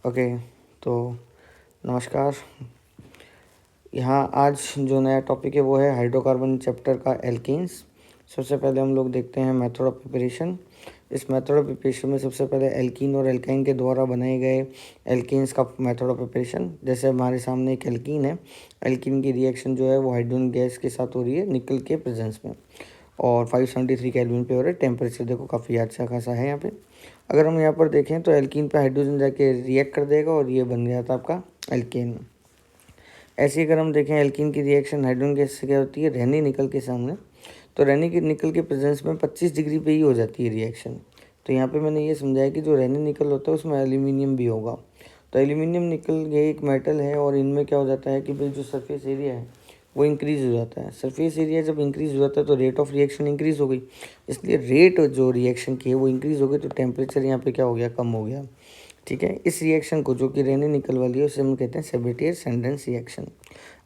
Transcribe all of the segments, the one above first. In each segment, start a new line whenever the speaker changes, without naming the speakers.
Okay, तो नमस्कार। यहाँ आज जो नया टॉपिक है वो है हाइड्रोकार्बन चैप्टर का एल्कीन्स। सबसे पहले हम लोग देखते हैं मेथड ऑफ प्रिपरेशन। इस मेथड ऑफ प्रिपरेशन में सबसे पहले एल्कीन और एल्काइन के द्वारा बनाए गए एल्कीन्स का मेथड ऑफ प्रिपरेशन। जैसे हमारे सामने एक एल्कीन है, एल्कीन की रिएक्शन जो है वो हाइड्रोजन गैस के साथ हो रही है निकल के प्रेजेंस में, और 573 केल्विन पे हो रहा है। टेम्परेचर देखो काफ़ी अच्छा खासा है यहाँ पे। अगर हम यहाँ पर देखें तो एल्कीन पे हाइड्रोजन जाके रिएक्ट कर देगा और ये बन गया था आपका एल्केन। ऐसे ही अगर हम देखें एल्कीन की रिएक्शन हाइड्रोजन गैस से क्या होती है, रेनी निकल के सामने, तो रेनी की निकल के प्रेजेंस में 25 डिग्री पे ही हो जाती है रिएक्शन। तो यहाँ पे मैंने ये समझाया कि जो रेनी निकल होता है उसमें एल्यूमिनियम भी होगा। तो एल्यूमिनियम निकल ये एक मेटल है और इनमें क्या हो जाता है कि भाई जो सरफेस एरिया है वो इंक्रीज़ हो जाता है। सरफेस एरिया जब इंक्रीज़ हो जाता है तो रेट ऑफ रिएक्शन इंक्रीज़ हो गई, इसलिए रेट जो रिएक्शन की है वो इंक्रीज़ हो गई, तो टेम्परेचर यहाँ पे क्या हो गया, कम हो गया। ठीक है, इस रिएक्शन को जो कि रेनी निकल वाली है उसे हम कहते हैं सेबेटियर-सैंडर्स रिएक्शन।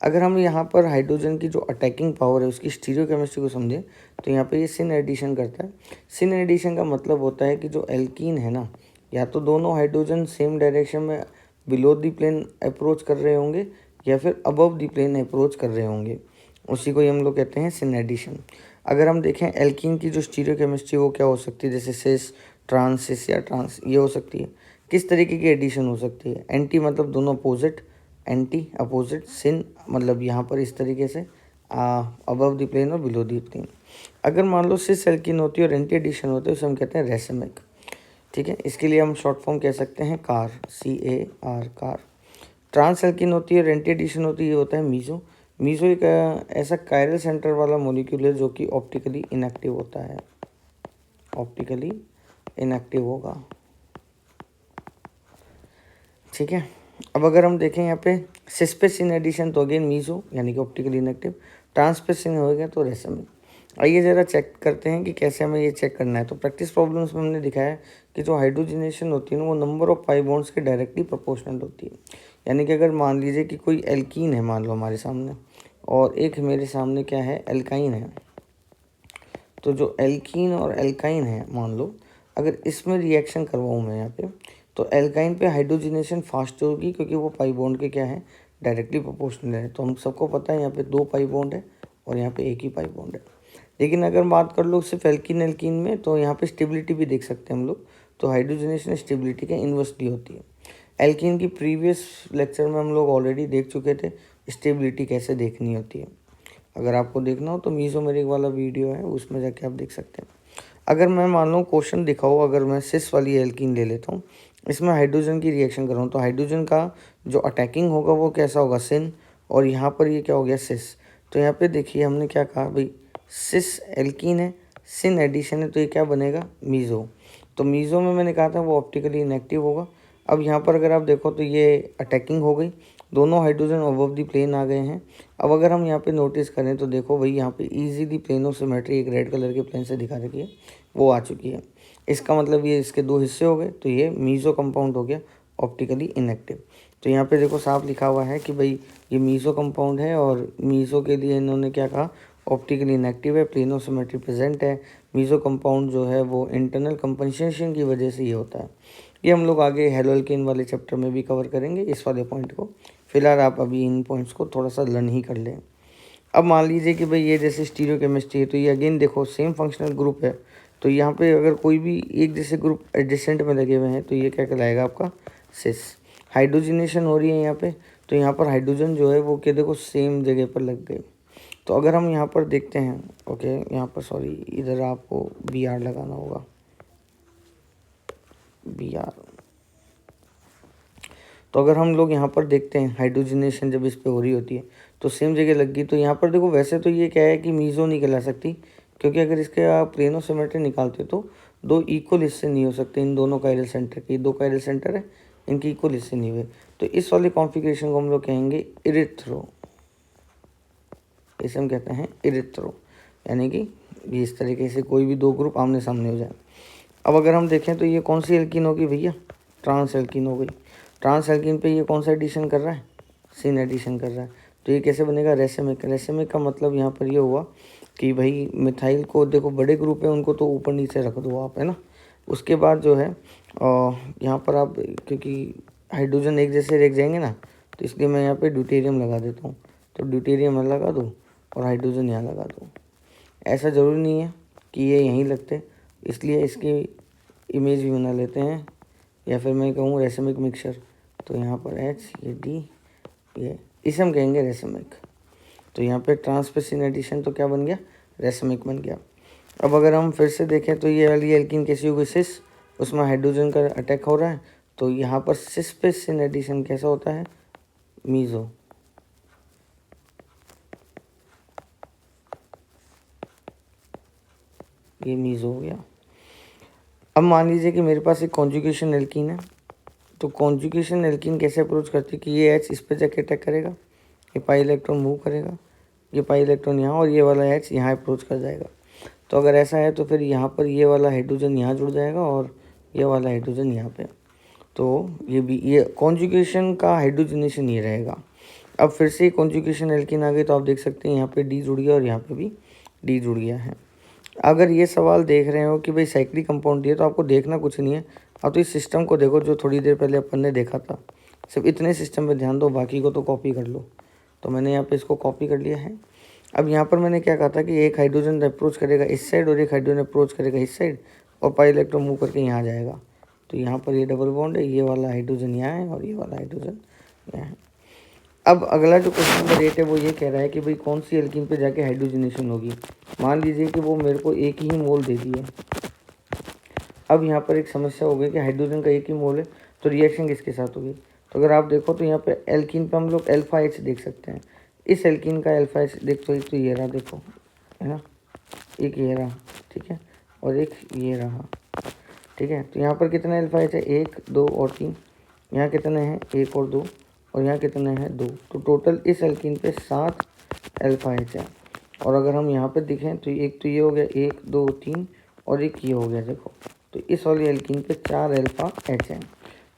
अगर हम यहाँ पर हाइड्रोजन की जो अटैकिंग पावर है उसकी स्टीरियोकेमिस्ट्री को समझें तो यहाँ पे ये सिन एडिशन करता है। सिन एडिशन का मतलब होता है कि जो एल्कीन है ना, या तो दोनों हाइड्रोजन सेम डायरेक्शन में बिलो द प्लेन अप्रोच कर रहे होंगे या फिर अबव द प्लेन अप्रोच कर रहे होंगे, उसी को ही हम लोग कहते हैं सिन एडिशन। अगर हम देखें एल्कीन की जो स्टीरियोकेमिस्ट्री वो क्या हो सकती है, जैसे सिस, ट्रांस, सिस या ट्रांस, ये हो सकती है। किस तरीके की एडिशन हो सकती है, एंटी मतलब दोनों अपोजिट, एंटी अपोजिट, सिन मतलब यहाँ पर इस तरीके से अबव द प्लेन और बिलो द प्लेन। अगर मान लो सिस एल्कीन होती है और एंटी एडिशन होती है उसे हम कहते हैं रेसिमिक। ठीक है, इसके लिए हम शॉर्ट फॉर्म कह सकते हैं कार, CAR, कार। ट्रांस एल्कीन होती है, एंटी एडिशन होती है, ये होता है मीजो। मीजो एक ऐसा कायरल सेंटर वाला मॉलिक्यूल है जो कि ऑप्टिकली इनएक्टिव होता है, ऑप्टिकली इनएक्टिव होगा। ठीक है, अब अगर हम देखें यहाँ पे सिस पे सिन एडिशन तो अगेन मीजो यानी कि ऑप्टिकली इनएक्टिव, ट्रांस पे सिन हो गया तो रेसिमिक। आइए ज़रा चेक करते हैं कि कैसे हमें ये चेक करना है। तो प्रैक्टिस प्रॉब्लम्स में हमने दिखाया कि जो हाइड्रोजनेशन होती है ना वो नंबर ऑफ पाई बॉन्ड्स के डायरेक्टली प्रोपोर्शनल होती है। यानी कि अगर मान लीजिए कि कोई एल्कीन है मान लो हमारे सामने, और एक मेरे सामने क्या है, एल्काइन है, तो जो एल्कीन और एल्काइन है मान लो, अगर इसमें रिएक्शन करवाऊँ मैं यहाँ पे, तो एल्काइन पे हाइड्रोजनेशन फास्ट होगी क्योंकि वो पाई बॉन्ड के क्या है, डायरेक्टली प्रोपोर्शनल है। तो हम सबको पता है यहाँ पे 2 पाई बॉन्ड है और यहाँ पे एक ही पाई बॉन्ड है। लेकिन अगर बात कर लो सिर्फ एल्कीन एल्कीन में, तो यहाँ पे स्टेबिलिटी भी देख सकते हैं हम लोग। तो हाइड्रोजनेशन स्टेबिलिटी के इन्वर्सली होती है। एल्कीन की प्रीवियस लेक्चर में हम लोग ऑलरेडी देख चुके थे स्टेबिलिटी कैसे देखनी होती है। अगर आपको देखना हो तो मीसोमेरिक वाला वीडियो है, उसमें जाके आप देख सकते हैं। अगर मैं मान लो क्वेश्चन दिखाऊँ, अगर मैं सिस वाली एल्कीन ले लेता हूँ, इसमें हाइड्रोजन की रिएक्शन कर रहा हूँ, तो हाइड्रोजन का जो अटैकिंग होगा वो कैसा होगा, सिन, और यहाँ पर ये क्या हो गया, सिस। तो यहाँ पे देखिए हमने क्या कहा भाई, सिस एल्कीन है, सिन एडिशन है, तो ये क्या बनेगा, मीज़ो। तो मीज़ो में मैंने कहा था वो ऑप्टिकली इनएक्टिव होगा। अब यहाँ पर अगर आप देखो तो ये अटैकिंग हो गई, दोनों हाइड्रोजन अबव दी प्लेन आ गए हैं। अब अगर हम यहाँ पे नोटिस करें तो देखो भाई यहाँ पे इजीली प्लेन ऑफ सिमेट्री एक रेड कलर के प्लेन से दिखा रखी है, वो आ चुकी है। इसका मतलब ये इसके 2 हिस्से हो गए, तो ये मीज़ो कंपाउंड हो गया ऑप्टिकली इनएक्टिव। तो यहाँ पे देखो साफ लिखा हुआ है कि भाई ये मीज़ो कंपाउंड है, और मीज़ो के लिए इन्होंने क्या कहा, ऑप्टिकली इनएक्टिव है, प्लेन ऑफ सिमेट्री प्रेजेंट है। मीज़ो कंपाउंड जो है वो इंटरनल कंपनसेशन की वजह से ये होता है। ये हम लोग आगे हेलोल्केन वाले चैप्टर में भी कवर करेंगे इस वाले पॉइंट को। फिलहाल आप अभी इन पॉइंट्स को थोड़ा सा लर्न ही कर लें। अब मान लीजिए कि भाई ये जैसे स्टीरियोकेमिस्ट्री है, तो ये अगेन देखो सेम फंक्शनल ग्रुप है, तो यहाँ पे अगर कोई भी एक जैसे ग्रुप एडजेसेंट में लगे हुए हैं तो ये क्या कहलाएगा आपका, सिस। हाइड्रोजनेशन हो रही है यहाँ पे, तो यहाँ पर हाइड्रोजन जो है वो क्या देखो सेम जगह पर लग गए। तो अगर हम यहाँ पर देखते हैं, ओके यहाँ पर सॉरी इधर आपको BR लगाना होगा, BR। तो अगर हम लोग यहाँ पर देखते हैं हाइड्रोजनेशन जब इस पे हो रही होती है तो सेम जगह लग गई। तो यहाँ पर देखो वैसे तो ये क्या है कि मीज़ो नहीं कहला सकती, क्योंकि अगर इसके आप प्लेन ऑफ सिमेट्री निकालते तो 2 इक्वल हिस्से नहीं हो सकते इन दोनों कायरल सेंटर के। 2 कायरल सेंटर है, इनके इक्वल हिस्से नहीं हुए, तो इस वाले कॉन्फ़िगरेशन को हम लोग कहेंगे इरिथ्रो। इसे हम कहते हैं इरिथ्रो, यानी कि इस तरीके से कोई भी 2 ग्रुप आमने सामने हो जाए। अब अगर हम देखें तो ये कौन सी एल्कीन होगी भैया, ट्रांस एल्कीन हो गई। ट्रांस एल्कीन पे ये कौन सा एडिशन कर रहा है, सिन एडिशन कर रहा है, तो ये कैसे बनेगा, रेसिमिक। रेसिमिक का मतलब यहाँ पर ये हुआ कि भाई मिथाइल को देखो बड़े ग्रुप है उनको तो ऊपर नीचे रख दो आप, है ना। उसके बाद जो है यहाँ पर आप क्योंकि हाइड्रोजन एक जैसे रख जाएंगे ना, तो इसलिए मैं यहाँ पे ड्यूटेरियम लगा देता हूँ। तो ड्यूटेरियम मैं लगा दूँ और हाइड्रोजन यहाँ लगा दूँ। ऐसा ज़रूरी नहीं है कि ये यहीं लगते, इसलिए इसकी इमेज भी बना लेते हैं, या फिर मैं कहूँ रेसमिक मिक्सचर। तो यहाँ पर H, ये D, ये इसे हम कहेंगे रेसमिक। तो यहाँ पे ट्रांसपेसिन एडिशन तो क्या बन गया, रेसमिक बन गया। अब अगर हम फिर से देखें तो ये वाली एल्कीन कैसी होगी, सिस, उसमें हाइड्रोजन का अटैक हो रहा है, तो यहाँ पर सिस पे सिन एडिशन कैसा होता है, मीज़ो। ये मीज़ो हो गया। अब मान लीजिए कि मेरे पास एक कॉन्जुगेशन एल्कीन है, तो कॉन्जुगेशन एल्कीन कैसे अप्रोच करती है कि ये H इस पर जाके अटैक करेगा, ये पाई इलेक्ट्रॉन मूव करेगा, ये पाई इलेक्ट्रॉन यहाँ, और ये वाला H यहाँ अप्रोच कर जाएगा। तो अगर ऐसा है तो फिर यहाँ पर ये वाला हाइड्रोजन यहाँ जुड़ जाएगा और ये वाला हाइड्रोजन यहाँ पे। तो ये भी, ये कॉन्जुगेशन का हाइड्रोजनेशन ये रहेगा। अब फिर से कॉन्जुगेशन एल्कीन आ गई, तो आप देख सकते हैं यहाँ पे D जुड़ गया और यहाँ पे भी D जुड़ गया है। अगर ये सवाल देख रहे हो कि भाई साइक्लिक कंपाउंड दिए, तो आपको देखना कुछ नहीं है, आप तो इस सिस्टम को देखो जो थोड़ी देर पहले अपन ने देखा था। सिर्फ इतने सिस्टम पे ध्यान दो, बाकी को तो कॉपी कर लो। तो मैंने यहाँ पे इसको कॉपी कर लिया है। अब यहाँ पर मैंने क्या कहा था कि एक हाइड्रोजन अप्रोच करेगा इस साइड और एक हाइड्रोजन अप्रोच करेगा इस साइड, और पाई इलेक्ट्रॉन मूव करके यहाँ जाएगा। तो यहाँ पर ये डबल बॉन्ड है, ये वाला हाइड्रोजन यहाँ है और ये वाला हाइड्रोजन यहाँ है। अब अगला जो क्वेश्चन नंबर 8 है वो ये कह रहा है कि भाई कौन सी एल्कीन पे जाके हाइड्रोजनेशन होगी। मान लीजिए कि वो मेरे को एक ही मोल दे दिए। अब यहाँ पर एक समस्या हो गई कि हाइड्रोजन का एक ही मोल है, तो रिएक्शन किसके साथ होगी। तो अगर आप देखो तो यहाँ पे एल्कीन पे हम लोग अल्फा H देख सकते हैं। इस एल्कीन का अल्फा H देखो, एक तो ये रहा, देखो है ना, एक ये रहा, ठीक है, और एक ये रहा, ठीक है। तो यहाँ पर कितने अल्फा H है, 1, 2 और 3। यहाँ कितने हैं, 1 और 2, और यहाँ कितने हैं, 2। तो टोटल इस एल्कीन पे 7 अल्फा H है। और अगर हम यहाँ पे दिखें तो एक तो ये हो गया, 1, 2, 3, और एक ये हो गया, देखो। तो इस वाली एल्कीन पे 4 अल्फा H है।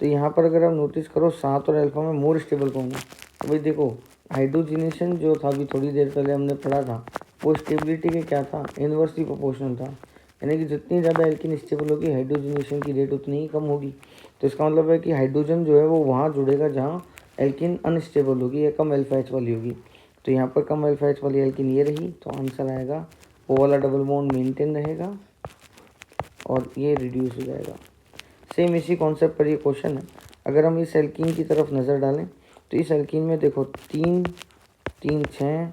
तो यहाँ पर अगर आप नोटिस करो 7 और अल्फा में मोर स्टेबल कौन है। तो भाई देखो, हाइड्रोजनेशन जो था अभी थोड़ी देर पहले हमने पढ़ा था, वो स्टेबिलिटी के क्या था, इन्वर्सली प्रोपोर्शनल था। यानी कि जितनी ज़्यादा एल्कीन स्टेबल होगी, हाइड्रोजनेशन की रेट उतनी ही कम होगी। तो इसका मतलब है कि हाइड्रोजन जो है वो वहाँ जुड़ेगा जहाँ एल्कीन अनस्टेबल होगी या कम अल्फा H वाली होगी। तो यहाँ पर कम अल्फा H वाली एल्कीन ये रही, तो आंसर आएगा वो वाला डबल बॉन्ड मेंटेन रहेगा और ये रिड्यूस हो जाएगा। सेम इसी कॉन्सेप्ट पर ये क्वेश्चन है। अगर हम इस एल्कीन की तरफ नज़र डालें तो इस एल्कीन में देखो 3, 3, 6,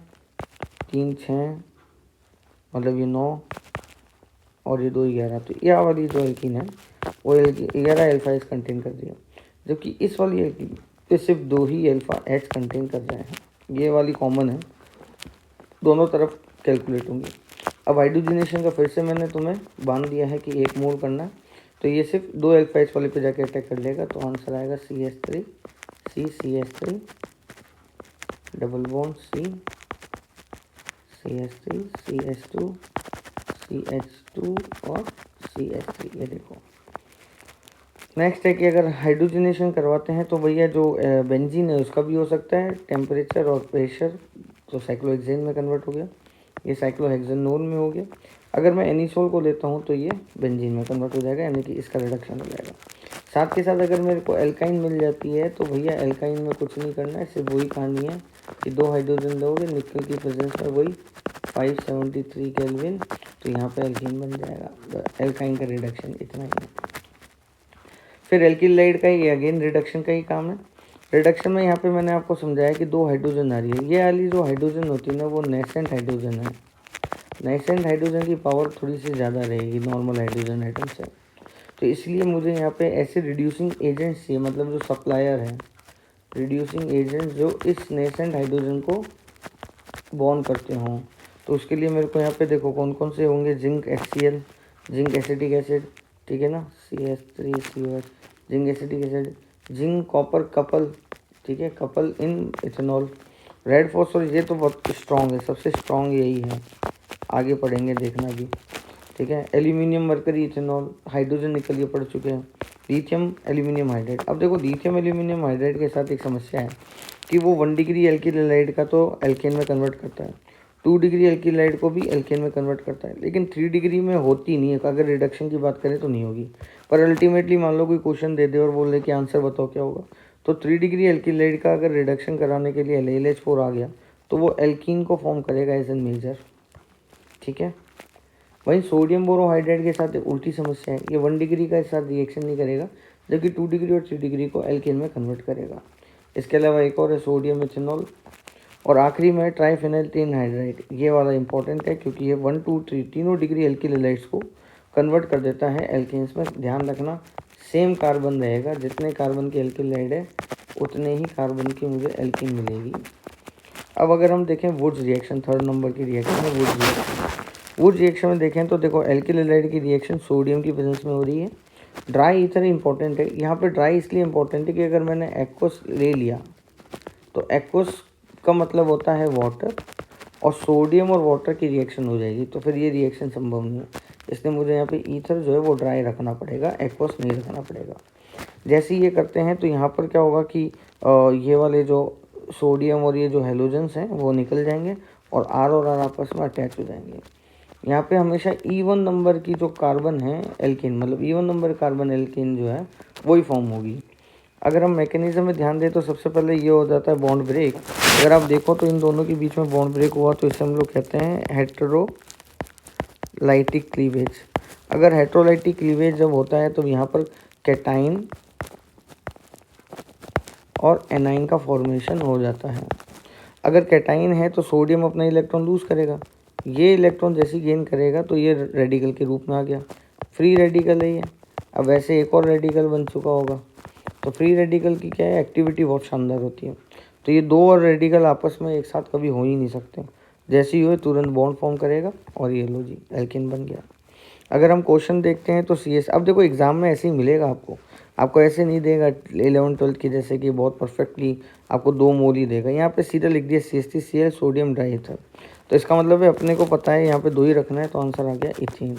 3, 6, मतलब ये 9 और ये 2, 11। तो यह वाली जो एल्कीन है वो 11 अल्फा H कंटेन कर दिया, जबकि इस वाली एल्कीन पे सिर्फ 2 ही अल्फा H कंटेन कर रहे हैं। ये वाली कॉमन है, दोनों तरफ कैलकुलेट होंगी। अब हाइड्रोजनेशन का फिर से मैंने तुम्हें बांध दिया है कि 1 मोल करना है, तो ये सिर्फ 2 अल्फा H वाले पे जाके अटैक कर लेगा। तो आंसर आएगा CH3, CH3, double bond C, CH3, CH2, CH2 और CH3। ये देखो। नेक्स्ट है कि अगर हाइड्रोजनेशन करवाते हैं तो भैया जो बेंजीन है उसका भी हो सकता है, टेम्परेचर और प्रेशर, तो साइक्लोहेक्सेन में कन्वर्ट हो गया, ये साइक्लोहेक्सेनोल में हो गया। अगर मैं एनिसोल को लेता हूँ तो ये बेंजीन में कन्वर्ट हो जाएगा, यानी कि इसका रिडक्शन हो जाएगा। साथ के साथ अगर मेरे को एल्काइन मिल जाती है तो भैया एल्काइन में कुछ नहीं करना है, सिर्फ वही कहानी है कि 2 हाइड्रोजन लोगे, निकल की प्रेजेंस में वही 573 केल्विन, तो यहाँ पे एल्कीन बन जाएगा। एल्काइन का रिडक्शन इतना ही है। फिर एल्किलाइड का ही अगेन रिडक्शन का ही काम है। रिडक्शन में यहाँ पे मैंने आपको समझाया कि 2 हाइड्रोजन आ रही है। ये वाली जो हाइड्रोजन होती है ना वो नेसेंट हाइड्रोजन है। नेसेंट हाइड्रोजन की पावर थोड़ी सी ज़्यादा रहेगी नॉर्मल हाइड्रोजन आइटम से। तो इसलिए मुझे यहाँ पे ऐसे रिड्यूसिंग एजेंट्स चाहिए, मतलब जो सप्लायर है, रिड्यूसिंग एजेंट जो इस नेसेंट हाइड्रोजन को बॉन्ड करते हों। तो उसके लिए मेरे को यहाँ पे देखो कौन कौन से होंगे, zinc HCl, zinc acetic acid, ठीक है ना, CH3COH, zinc acetic acid, zinc copper couple, ठीक है, couple in ethanol, red phosphorus, ये तो बहुत स्ट्रॉन्ग है, सबसे स्ट्रॉन्ग यही है, आगे पढ़ेंगे देखना भी, ठीक है। एल्यूमिनियम मरकरी इथेनॉल, हाइड्रोजन निकल ये पढ़ चुके हैं। Lithium aluminium hydride. अब देखो लिथियम एल्यूमिनियम हाइड्राइड के साथ एक समस्या है कि वो 1 डिग्री एल्किलाइड का तो एल्केन में कन्वर्ट करता है, 2 डिग्री एल्किलाइड को भी एल्केन में कन्वर्ट करता है, लेकिन 3 डिग्री में होती नहीं है। अगर रिडक्शन की बात करें तो नहीं होगी, पर अल्टीमेटली मान लो कोई क्वेश्चन दे दे और बोले कि आंसर बताओ क्या होगा, तो 3 डिग्री एल्किलाइड का अगर रिडक्शन कराने के लिए LaLH4 आ गया तो वो एल्कीन को फॉर्म करेगा एज एन मेजर, ठीक है। वहीं सोडियम बोरोहाइड्राइड के साथ एक उल्टी समस्या है, ये 1 डिग्री का साथ रिएक्शन नहीं करेगा, जबकि 2 डिग्री और 3 डिग्री को एल्केन में कन्वर्ट करेगा। इसके अलावा एक और है सोडियम इथेनॉल। और आखिरी में ट्राइफेनल टिन हाइड्राइड, ये वाला इंपॉर्टेंट है क्योंकि ये 1, 2, 3 तीनों डिग्री एल्किलाइड्स को कन्वर्ट कर देता है एल्केन्स में। ध्यान रखना सेम कार्बन रहेगा, जितने कार्बन की एल्किलाइड है उतने ही कार्बन की मुझे एल्कीन मिलेगी। अब अगर हम देखें वुड्स रिएक्शन, 3rd नंबर की रिएक्शन है वुड्स रिएक्शन। वुड्स रिएक्शन में देखें तो देखो एल्किलाइड की रिएक्शन सोडियम की प्रेजेंस में हो रही है। ड्राई ईथर इंपॉर्टेंट है, यहाँ पे ड्राई इसलिए इंपॉर्टेंट है कि अगर मैंने एक्वस ले लिया तो एक्वस का मतलब होता है वाटर, और सोडियम और वाटर की रिएक्शन हो जाएगी, तो फिर ये रिएक्शन संभव नहीं है। इसलिए मुझे यहाँ पे ईथर जो है वो ड्राई रखना पड़ेगा, एक्वस नहीं रखना पड़ेगा। जैसे ही ये करते हैं तो यहाँ पर क्या होगा कि ये वाले जो सोडियम और ये जो हेलोजन्स हैं वो निकल जाएंगे और R और R आपस में अटैच हो जाएंगे। यहाँ पे हमेशा E1 नंबर की जो कार्बन है एल्केन, मतलब E1 नंबर कार्बन एल्केन जो है वही फॉर्म होगी। अगर हम मैकेनिज्म में ध्यान दें तो सबसे पहले ये हो जाता है बॉन्ड ब्रेक। अगर आप देखो तो इन दोनों के बीच में बॉन्ड ब्रेक हुआ तो इसे हम लोग कहते हैं हेटेरोलाइटिक क्लीवेज। अगर हेटेरोलाइटिक क्लीवेज जब होता है तो यहाँ पर कैटाइन और एनाइन का फॉर्मेशन हो जाता है। अगर कैटाइन है तो सोडियम अपना इलेक्ट्रॉन लूज करेगा, ये इलेक्ट्रॉन जैसे गेन करेगा तो ये रेडिकल के रूप में आ गया, फ्री रेडिकल है ये। अब वैसे एक और रेडिकल बन चुका होगा, तो फ्री रेडिकल की क्या है, एक्टिविटी बहुत शानदार होती है। तो ये दो और रेडिकल आपस में एक साथ कभी हो ही नहीं सकते, जैसे ही हो तुरंत बॉन्ड फॉर्म करेगा और ये लो जी एल्केन बन गया। अगर हम क्वेश्चन देखते हैं तो CS, अब देखो एग्जाम में ऐसे ही मिलेगा आपको ऐसे नहीं देगा 11th-12th की जैसे कि बहुत परफेक्टली आपको 2 मोल ही देगा। यहाँ पे सीधा लिख दिया CH3Cl सोडियम डाईथर, तो इसका मतलब है अपने को पता है यहाँ पे 2 ही रखना है, तो आंसर आ गया इथीन।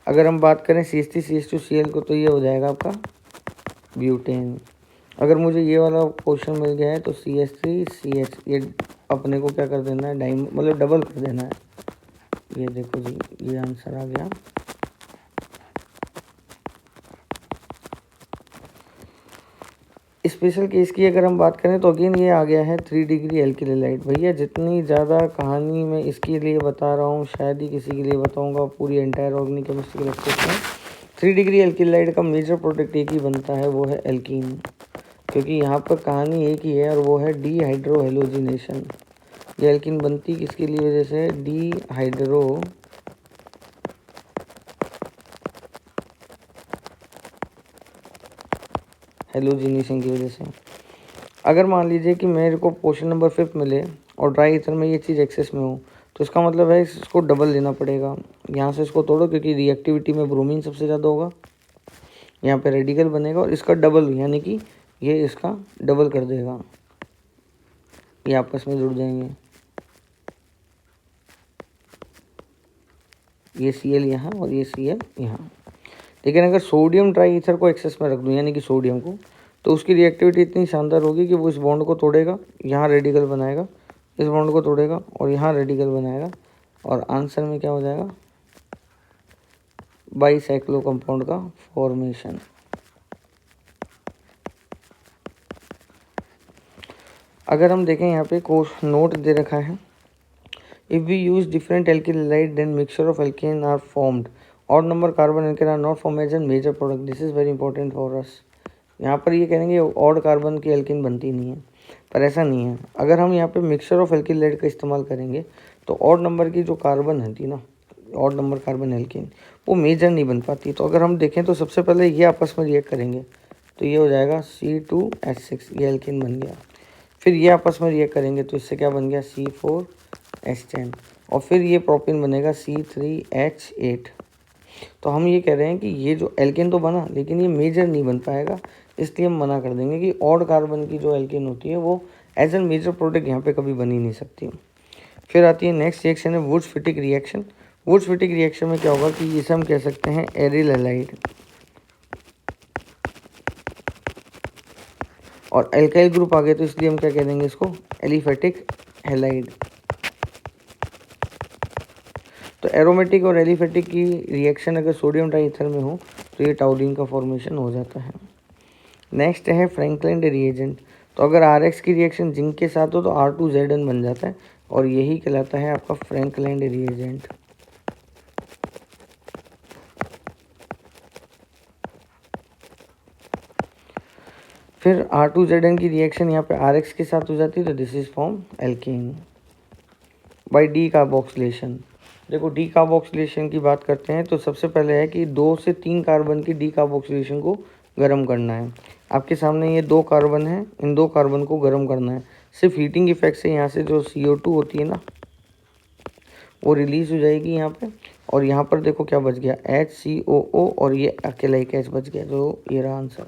अगर हम बात करें CH3CH2Cl को तो ये हो जाएगा आपका ब्यूटेन। अगर मुझे ये वाला क्वेश्चन मिल गया है तो CH3CH, ये अपने को क्या कर देना है, मतलब डबल कर देना है। ये देखो जी ये आंसर आ गया। स्पेशल केस की अगर हम बात करें तो अगेन ये आ गया है 3 डिग्री एल्किलाइड। भैया जितनी ज़्यादा कहानी मैं इसके लिए बता रहा हूँ शायद ही किसी के लिए बताऊँगा पूरी एंटायर ऑर्गेनिक केमिस्ट्री के लेक्चर में। 3 डिग्री एल्किलाइड का मेजर प्रोडक्ट एक ही बनता है, वो है एल्कीन, क्योंकि यहाँ पर कहानी एक ही है और वो है डीहाइड्रोहेलोजिनेशन। ये एल्कीन बनती किसकी वजह से, डीहाइड्रो हेलोजिनेशन की वजह से। अगर मान लीजिए कि मेरे को क्वेश्चन नंबर 5 मिले और ड्राई ईथर में ये चीज़ एक्सेस में हो तो इसका मतलब है इसको डबल लेना पड़ेगा। यहाँ से इसको तोड़ो क्योंकि रिएक्टिविटी में ब्रोमीन सबसे ज़्यादा होगा, यहाँ पे रेडिकल बनेगा और इसका डबल, यानी कि ये इसका डबल कर देगा, ये आपस में जुड़ जाएंगे। ये Cl यहाँ और ये Cl यहाँ। लेकिन अगर सोडियम ट्राई ईथर को एक्सेस में रख दूँ यानी कि सोडियम को, तो उसकी रिएक्टिविटी इतनी शानदार होगी कि वो इस बॉन्ड को तोड़ेगा, यहाँ रेडिकल बनाएगा, इस बॉन्ड को तोड़ेगा और यहाँ रेडिकल बनाएगा, और आंसर में क्या हो जाएगा, बाईसाइक्लो कंपाउंड का फॉर्मेशन। अगर हम देखें यहाँ पे कोर्स नोट दे रखा है, if we use different alkyl halide then mixture of alkane are formed, odd number carbon alkane are not form as an major product, this is very important for us. यहाँ पर ये कहेंगे ऑड कार्बन की alkene बनती नहीं है, पर ऐसा नहीं है। अगर हम यहाँ पे मिक्सचर ऑफ एल्किलाइड का इस्तेमाल करेंगे तो ऑड नंबर की जो कार्बन है थी ना, ऑड नंबर कार्बन एल्कीन, वो मेजर नहीं बन पाती। तो अगर हम देखें तो सबसे पहले ये आपस में रिएक्ट करेंगे तो ये हो जाएगा C2H6, ये एल्कीन बन गया। फिर ये आपस में रिएक्ट करेंगे तो इससे क्या बन गया, C4H10, और फिर ये प्रोपेन बनेगा C3H8। तो हम ये कह रहे हैं कि ये जो एल्केन तो बना लेकिन ये मेजर नहीं बन पाएगा, इसलिए हम मना कर देंगे कि ऑड कार्बन की जो एल्केन होती है वो एज एन मेजर प्रोडक्ट यहाँ पे कभी बन ही नहीं सकती। फिर आती है नेक्स्ट रिएक्शन है वुड्स-फिटिक रिएक्शन। वुड्स-फिटिक रिएक्शन में क्या होगा कि इसे हम कह सकते हैं एरिल हैलाइड, और एल्काइल ग्रुप आ गए तो इसलिए हम क्या कह देंगे इसको, एलिफेटिक हैलाइड। तो एरोमेटिक और एलिफेटिक की रिएक्शन अगर सोडियम डाईईथर में हो तो ये टाउलिन का फॉर्मेशन हो जाता है। नेक्स्ट है फ्रैंकलिन रिएजेंट। तो अगर RX की रिएक्शन जिंक के साथ हो तो R2ZN बन जाता है और यही कहलाता है आपका फ्रैंकलिन रिएजेंट। फिर R2ZN की रिएक्शन यहाँ पे RX के साथ हो जाती है तो this is form alkane by decarboxylation. देखो डीकार्बोक्सिलेशन की बात करते हैं तो सबसे पहले है कि 2 से 3 कार्बन की डीकार्बोक्सिलेशन को गर्म करना है। आपके सामने ये 2 कार्बन है, इन 2 कार्बन को गर्म करना है। सिर्फ हीटिंग इफेक्ट से यहाँ से जो CO2 होती है ना वो रिलीज हो जाएगी यहाँ पे, और यहाँ पर देखो क्या बच गया HCOO और ये अकेला एक H बच गया, जो ये रहा आंसर।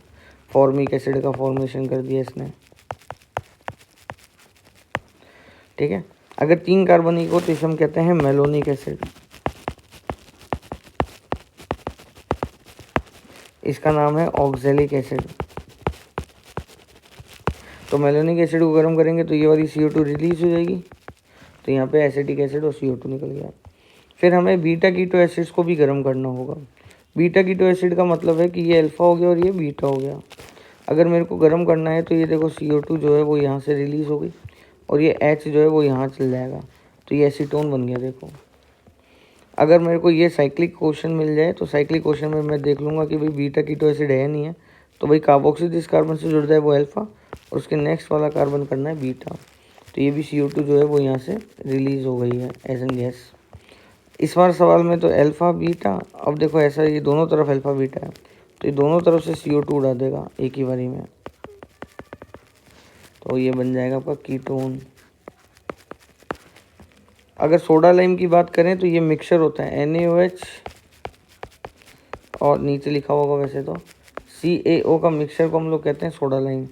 फॉर्मिक एसिड का फॉर्मेशन कर दिया इसने। ठीक है, अगर 3 कार्बनिक हो तो इसे हम कहते हैं मेलोनिक एसिड। इसका नाम है ऑक्जेलिक एसिड। तो मेलोनिक एसिड को गर्म करेंगे तो ये वाली CO2 रिलीज हो जाएगी, तो यहाँ पे एसिटिक एसिड और CO2 निकल गया। फिर हमें बीटा कीटो एसिड्स को भी गर्म करना होगा। बीटा कीटो एसिड का मतलब है कि ये अल्फा हो गया और ये बीटा हो गया। अगर मेरे को गर्म करना है तो ये देखो CO2 जो है वो यहाँ से रिलीज हो गई और ये H जो है वो यहाँ चल जाएगा, तो ये एसीटोन बन गया। देखो अगर मेरे को ये साइक्लिक क्वेश्चन मिल जाए तो साइक्लिक क्वेश्चन में मैं देख लूँगा कि भाई बीटा कीटो एसिड है या नहीं है, तो भाई कार्बोक्सिल जिस कार्बन से जुड़ जाए वो अल्फा और उसके नेक्स्ट वाला कार्बन करना है बीटा, तो ये भी CO2 जो है वो यहाँ से रिलीज हो गई है एज एन गैस। इस बार सवाल में तो अल्फा बीटा, अब देखो ऐसा ये दोनों तरफ अल्फा बीटा है तो ये दोनों तरफ से CO2 उड़ा देगा एक ही बारी में, तो ये बन जाएगा आपका कीटोन। अगर सोडा लाइम की बात करें तो ये मिक्सचर होता है NaOH और नीचे लिखा होगा वैसे तो CaO का मिक्सचर को हम लोग कहते हैं सोडा लाइम।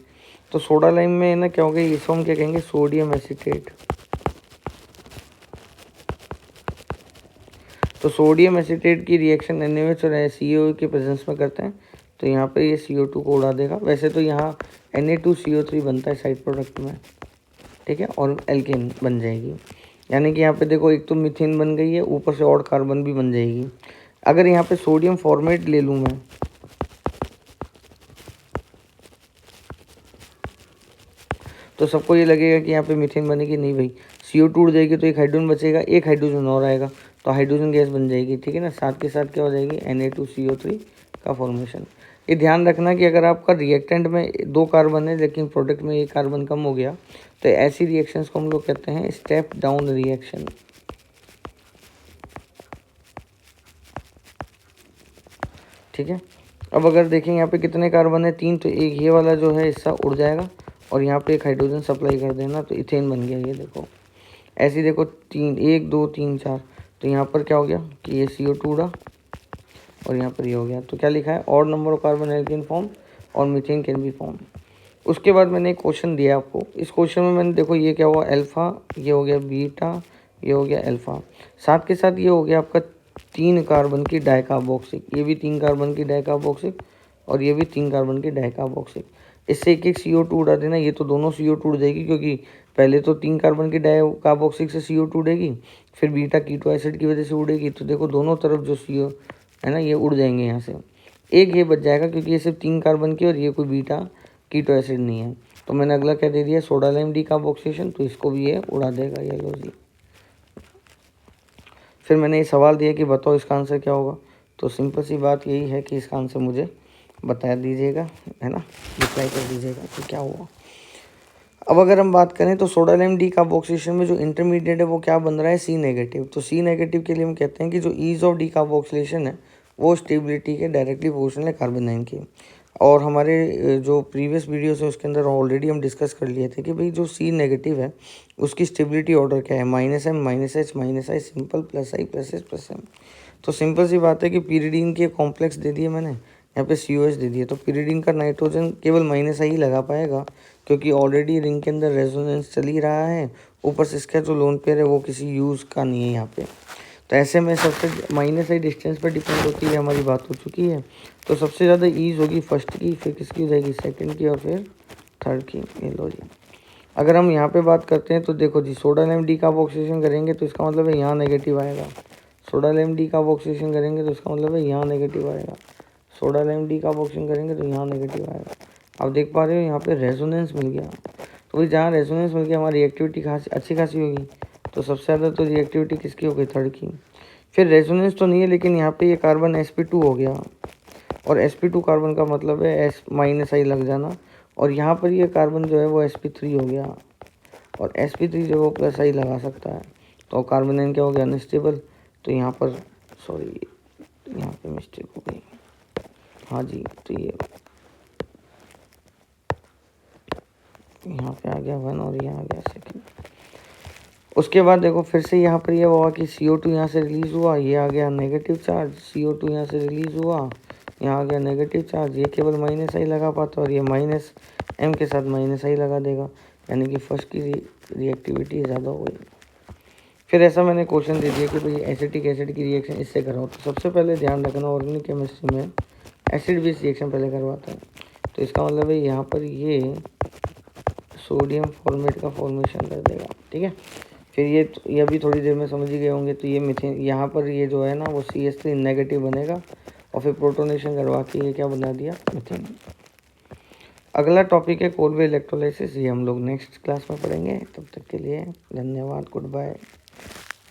तो सोडा लाइम में ना क्या हो गया, इसको हम क्या कहेंगे सोडियम एसीटेट। तो सोडियम एसीटेट की रिएक्शन NaOH और CaO के प्रेजेंस में करते हैं तो यहाँ पे ये CO2 को उड़ा देगा। वैसे तो यहाँ Na2CO3 बनता है साइड प्रोडक्ट में, ठीक है, और एल्केन बन जाएगी। यानी कि यहाँ पे देखो एक तो मीथेन बन गई है, ऊपर से और कार्बन भी बन जाएगी। अगर यहाँ पे सोडियम फॉर्मेट ले लूँ मैं, तो सबको ये लगेगा कि यहाँ पे मीथेन बनेगी, नहीं भाई CO2 उड़ जाएगी तो एक हाइड्रोजन बचेगा, एक हाइड्रोजन और आएगा तो हाइड्रोजन गैस बन जाएगी, ठीक है ना। साथ के साथ क्या हो जाएगी Na2CO3 का फॉर्मेशन। ये ध्यान रखना कि अगर आपका रिएक्टेंट में 2 कार्बन है लेकिन प्रोडक्ट में 1 कार्बन कम हो गया तो ऐसी रिएक्शंस को हम लोग कहते हैं स्टेप डाउन रिएक्शन। ठीक है, अब अगर देखें यहाँ पे कितने कार्बन है 3, तो एक ये वाला जो है हिस्सा उड़ जाएगा और यहाँ पे एक हाइड्रोजन सप्लाई कर देना तो इथेन बन गया। ये देखो ऐसे देखो 3 1 2 3 4, तो यहाँ पर क्या हो गया कि ये CO2 उड़ा और यहाँ पर ये हो गया। तो क्या लिखा है और number of carbon alkane form और मीथेन कैन बी फॉर्म। उसके बाद मैंने एक क्वेश्चन दिया आपको, इस क्वेश्चन में मैंने देखो ये क्या हुआ अल्फ़ा, ये हो गया बीटा, ये हो गया अल्फ़ा, साथ के साथ ये हो गया आपका 3 कार्बन की डाइकार्बोक्सिक, ये भी 3 कार्बन की डाइकार्बोक्सिक और ये भी 3 कार्बन की डाइकार्बोक्सिक। इससे एक एक CO2 उड़ा देना, ये तो दोनों CO2 उड़ जाएगी क्योंकि पहले तो 3 कार्बन की डाइकार्बोक्सिक से CO2 उड़ेगी, फिर बीटा कीटो एसिड की वजह से उड़ेगी, तो देखो दोनों तरफ जो CO है ना ये उड़ जाएंगे यहाँ से। एक ये बच जाएगा क्योंकि ये सिर्फ 3 कार्बन की और ये कोई बीटा कीटो एसिड नहीं है, तो मैंने अगला क्या दे दिया सोडा लाइम डीकार्बोक्सिलेशन, तो इसको भी ये उड़ा देगा। ये लो जी। फिर मैंने ये सवाल दिया कि बताओ इसका आंसर क्या होगा, तो सिंपल सी बात यही है कि इसका आंसर मुझे बता दीजिएगा, है ना, रिप्लाई कर दीजिएगा कि क्या हुआ। अब अगर हम बात करें तो सोडा लाइम डीकार्बोक्सिलेशन में जो इंटरमीडिएट है वो क्या बन रहा है C नेगेटिव। तो C नेगेटिव के लिए हम कहते हैं कि जो ईज ऑफ डीकार्बोक्सिलेशन है वो स्टेबिलिटी के डायरेक्टली प्रोपोर्शनल है कार्बन 9 की। और हमारे जो प्रीवियस वीडियोस है उसके अंदर ऑलरेडी हम डिस्कस कर लिए थे कि भाई जो C नेगेटिव है उसकी स्टेबिलिटी ऑर्डर क्या है, -M -H -I simple +I +S +M। तो सिंपल सी बात है कि पीरिडीन के कॉम्प्लेक्स दे दिए मैंने, यहाँ पे COH दे दिए, तो पीरिडीन का नाइट्रोजन केवल -I ही लगा पाएगा क्योंकि ऑलरेडी रिंग के अंदर रेजोनेंस चल ही रहा है, ऊपर से इसका जो लोन पेयर है वो किसी यूज़ का नहीं है यहाँ पे। तो ऐसे में सबसे -I डिस्टेंस पर डिपेंड होती है, हमारी बात हो चुकी है। तो सबसे ज़्यादा ईज होगी फर्स्ट की, फिर किसकी हो जाएगी सेकंड की और फिर थर्ड की। ये लो जी। अगर हम यहाँ पे बात करते हैं तो देखो जी सोडा लाइम डीकार्बोक्सिलेशन करेंगे तो इसका मतलब है यहाँ नेगेटिव आएगा, सोडा लाइम डीकार्बोक्सिलेशन करेंगे तो इसका मतलब है यहाँ नेगेटिव आएगा, सोडा लाइम डीकार्बोक्सिलेशन करेंगे तो यहाँ नेगेटिव आएगा। आप देख पा रहे हो यहाँ पे रेजोनेंस मिल गया। तो भाई जहाँ रेजोनेंस मिल गया हमारी रिएक्टिविटी अच्छी खासी होगी। तो सबसे ज़्यादा तो रिएक्टिविटी किसकी हो गई, थर्ड की। फिर रेजोनेंस तो नहीं है, लेकिन यहाँ पे ये कार्बन sp2 हो गया, और sp2 कार्बन का मतलब है S- लग जाना, और यहाँ पर ये कार्बन जो है वो sp3 हो गया, और sp3 जो वो +I लगा सकता है। तो कार्बन एन क्या हो गया, अनस्टेबल। तो यहाँ पर सॉरी, यहाँ पे मिस्टेक हो गई, हाँ जी, तो ये यहाँ पे आ गया 1 और यहाँ आ गया 2। उसके बाद देखो फिर से यहाँ पर ये हुआ कि CO2 यहाँ से रिलीज़ हुआ, ये आ गया नेगेटिव चार्ज, CO2 यहाँ से रिलीज़ हुआ, यहाँ आ गया नेगेटिव चार्ज, ये केवल -I लगा पाता, और ये -M के साथ -I लगा देगा, यानी कि फर्स्ट की रिएक्टिविटी ज़्यादा हो गई। फिर ऐसा मैंने क्वेश्चन दे दिया कि भाई एसिटिक एसिड की रिएक्शन इससे कराओ। तो सबसे पहले ध्यान रखना, ऑर्गेनिक केमिस्ट्री में एसिड बेस रिएक्शन पहले करवाता है। तो इसका मतलब है यहाँ पर ये सोडियम फॉर्मेट का फॉर्मेशन कर देगा, ठीक है। फिर ये अभी थोड़ी देर में समझ ही गए होंगे। तो ये मीथेन यहाँ पर ये जो है ना वो CH3 नेगेटिव बनेगा, और फिर प्रोटोनेशन करवा के ये क्या बना दिया, मीथेन। अगला टॉपिक है कोलवे इलेक्ट्रोलाइसिस, ये हम लोग नेक्स्ट क्लास में पढ़ेंगे। तब तक के लिए धन्यवाद, गुड बाय।